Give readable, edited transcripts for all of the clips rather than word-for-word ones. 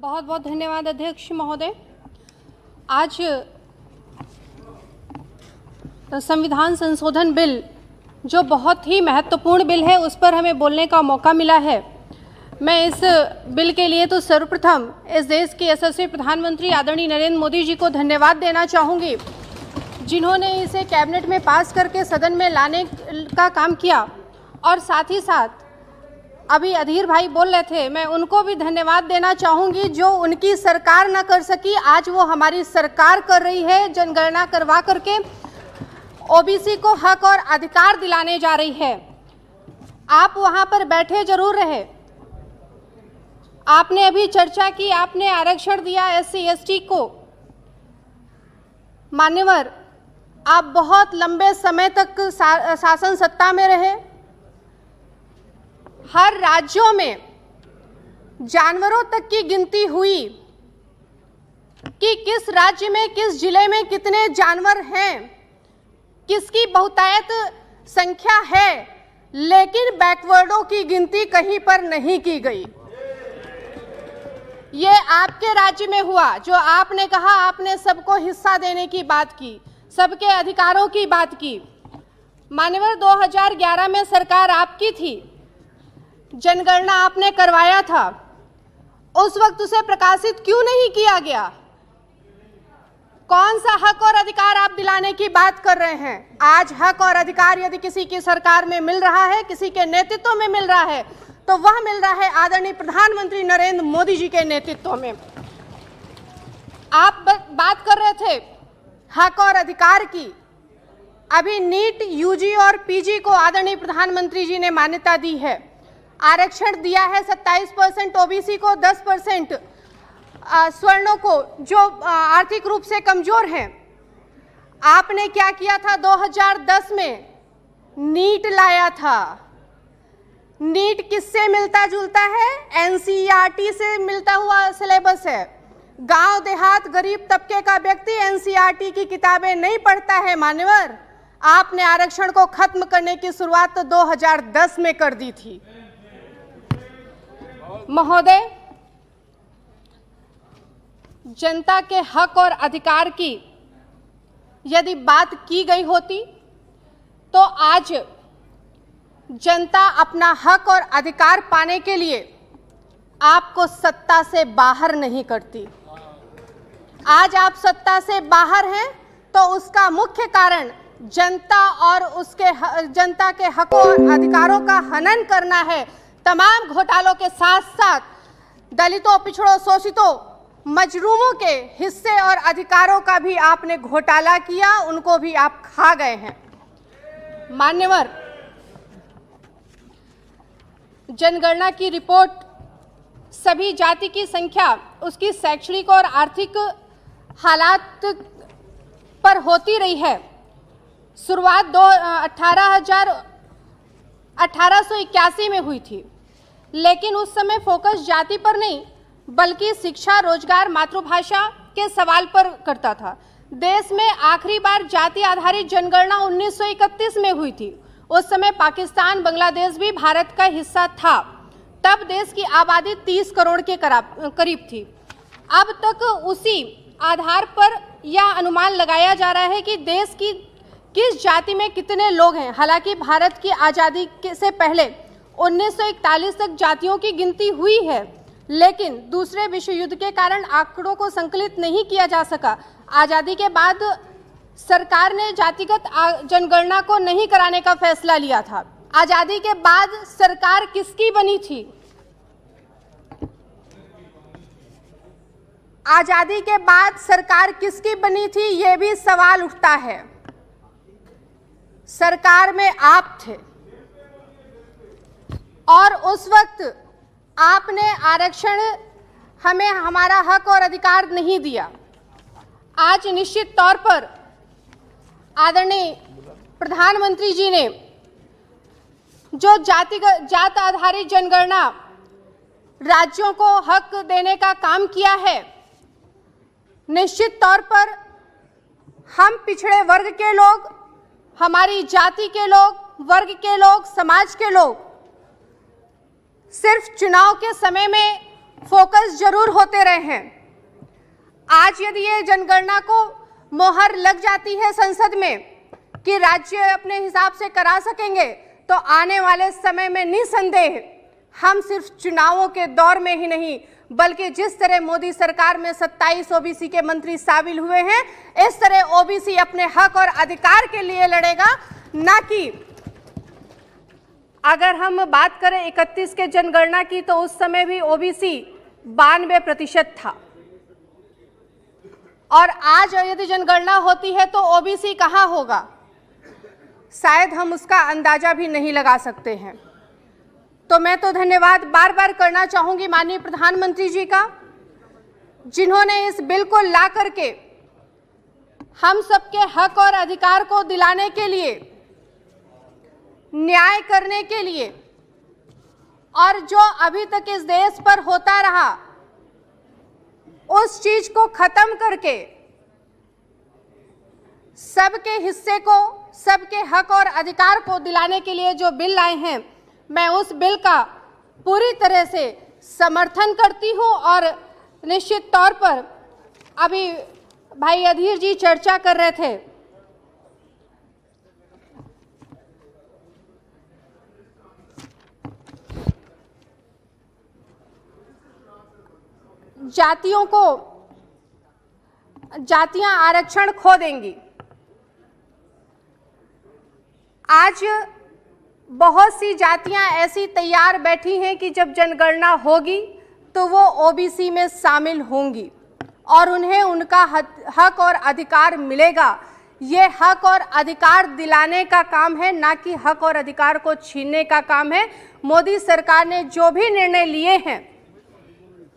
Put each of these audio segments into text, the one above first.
बहुत बहुत धन्यवाद अध्यक्ष महोदय। आज संविधान संशोधन बिल जो बहुत ही महत्वपूर्ण बिल है उस पर हमें बोलने का मौका मिला है। मैं इस बिल के लिए तो सर्वप्रथम इस देश के यशस्वी प्रधानमंत्री आदरणीय नरेंद्र मोदी जी को धन्यवाद देना चाहूँगी, जिन्होंने इसे कैबिनेट में पास करके सदन में लाने का काम किया। और साथ ही साथ अभी अधीर भाई बोल रहे थे, मैं उनको भी धन्यवाद देना चाहूँगी, जो उनकी सरकार न कर सकी आज वो हमारी सरकार कर रही है। जनगणना करवा करके ओबीसी को हक और अधिकार दिलाने जा रही है। आप वहाँ पर बैठे जरूर रहे, आपने अभी चर्चा की, आपने आरक्षण दिया एससी एसटी को। मान्यवर, आप बहुत लंबे समय तक शासन सत्ता में रहे। हर राज्यों में जानवरों तक की गिनती हुई कि किस राज्य में किस जिले में कितने जानवर हैं, किसकी बहुतायत संख्या है, लेकिन बैकवर्डों की गिनती कहीं पर नहीं की गई। ये आपके राज्य में हुआ, जो आपने कहा, आपने सबको हिस्सा देने की बात की, सबके अधिकारों की बात की। मान्यवर, 2011 में सरकार आपकी थी, जनगणना आपने करवाया था, उस वक्त उसे प्रकाशित क्यों नहीं किया गया? कौन सा हक और अधिकार आप दिलाने की बात कर रहे हैं? आज हक और अधिकार यदि किसी की सरकार में मिल रहा है, किसी के नेतृत्व में मिल रहा है, तो वह मिल रहा है आदरणीय प्रधानमंत्री नरेंद्र मोदी जी के नेतृत्व में। आप बात कर रहे थे हक और अधिकार की। अभी नीट, यूजी और पीजी को आदरणीय प्रधानमंत्री जी ने मान्यता दी है, आरक्षण दिया है 27% ओबीसी को, 10% स्वर्णों को जो आर्थिक रूप से कमजोर हैं। आपने क्या किया था? 2010 में नीट लाया था। नीट किससे मिलता जुलता है? एनसीईआरटी से मिलता हुआ सिलेबस है। गांव देहात गरीब तबके का व्यक्ति एनसीईआरटी की किताबें नहीं पढ़ता है। मान्यवर, आपने आरक्षण को खत्म करने की शुरुआत तो 2010 में कर दी थी। महोदय, जनता के हक और अधिकार की यदि बात की गई होती तो आज जनता अपना हक और अधिकार पाने के लिए आपको सत्ता से बाहर नहीं करती। आज आप सत्ता से बाहर हैं तो उसका मुख्य कारण जनता और जनता के हकों और अधिकारों का हनन करना है। तमाम घोटालों के साथ साथ दलितों, पिछड़ों, शोषितों, मजलूमों के हिस्से और अधिकारों का भी आपने घोटाला किया, उनको भी आप खा गए हैं। मान्यवर, जनगणना की रिपोर्ट सभी जाति की संख्या, उसकी शैक्षणिक और आर्थिक हालात पर होती रही है। शुरुआत 1881 में हुई थी, लेकिन उस समय फोकस जाति पर नहीं बल्कि शिक्षा, रोजगार, मातृभाषा के सवाल पर करता था। देश में आखिरी बार जाति आधारित जनगणना 1931 में हुई थी। उस समय पाकिस्तान, बांग्लादेश भी भारत का हिस्सा था। तब देश की आबादी 30 करोड़ के करीब थी। अब तक उसी आधार पर यह अनुमान लगाया जा रहा है कि देश की किस जाति में कितने लोग हैं। हालांकि भारत की आज़ादी से पहले 1941 तक जातियों की गिनती हुई है, लेकिन दूसरे विश्व युद्ध के कारण आंकड़ों को संकलित नहीं किया जा सका। आज़ादी के बाद सरकार ने जातिगत जनगणना को नहीं कराने का फैसला लिया था। आज़ादी के बाद सरकार किसकी बनी थी? आज़ादी के बाद सरकार किसकी बनी थी, ये भी सवाल उठता है। सरकार में आप थे और उस वक्त आपने आरक्षण, हमें हमारा हक और अधिकार नहीं दिया। आज निश्चित तौर पर आदरणीय प्रधानमंत्री जी ने जो जात आधारित जनगणना राज्यों को हक देने का काम किया है, निश्चित तौर पर हम पिछड़े वर्ग के लोग, हमारी जाति के लोग, वर्ग के लोग, समाज के लोग सिर्फ चुनाव के समय में फोकस जरूर होते रहे हैं। आज यदि ये जनगणना को मोहर लग जाती है संसद में कि राज्य अपने हिसाब से करा सकेंगे, तो आने वाले समय में निसंदेह हम सिर्फ चुनावों के दौर में ही नहीं, बल्कि जिस तरह मोदी सरकार में 27 ओबीसी के मंत्री शामिल हुए हैं, इस तरह ओबीसी अपने हक और अधिकार के लिए लड़ेगा, ना कि अगर हम बात करें 31 के जनगणना की, तो उस समय भी ओबीसी 92% था, और आज यदि जनगणना होती है तो ओबीसी कहां होगा, शायद हम उसका अंदाजा भी नहीं लगा सकते हैं। तो मैं तो धन्यवाद बार बार करना चाहूंगी माननीय प्रधानमंत्री जी का, जिन्होंने इस बिल को ला करके हम सबके हक और अधिकार को दिलाने के लिए, न्याय करने के लिए, और जो अभी तक इस देश पर होता रहा उस चीज को खत्म करके सबके हिस्से को, सबके हक और अधिकार को दिलाने के लिए जो बिल लाए हैं, मैं उस बिल का पूरी तरह से समर्थन करती हूं। और निश्चित तौर पर अभी भाई अधीर जी चर्चा कर रहे थे, जातियां आरक्षण खो देंगी। आज बहुत सी जातियां ऐसी तैयार बैठी हैं कि जब जनगणना होगी तो वो ओबीसी में शामिल होंगी और उन्हें उनका हक और अधिकार मिलेगा। ये हक और अधिकार दिलाने का काम है, ना कि हक और अधिकार को छीनने का काम है। मोदी सरकार ने जो भी निर्णय लिए हैं,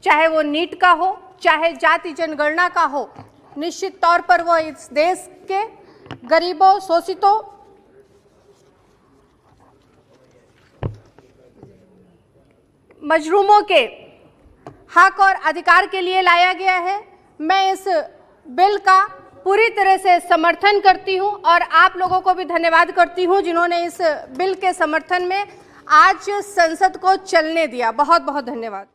चाहे वो नीट का हो, चाहे जाति जनगणना का हो, निश्चित तौर पर वो इस देश के गरीबों, शोषितों, मजलूमों के हक और अधिकार के लिए लाया गया है। मैं इस बिल का पूरी तरह से समर्थन करती हूं और आप लोगों को भी धन्यवाद करती हूं जिन्होंने इस बिल के समर्थन में आज संसद को चलने दिया। बहुत बहुत धन्यवाद।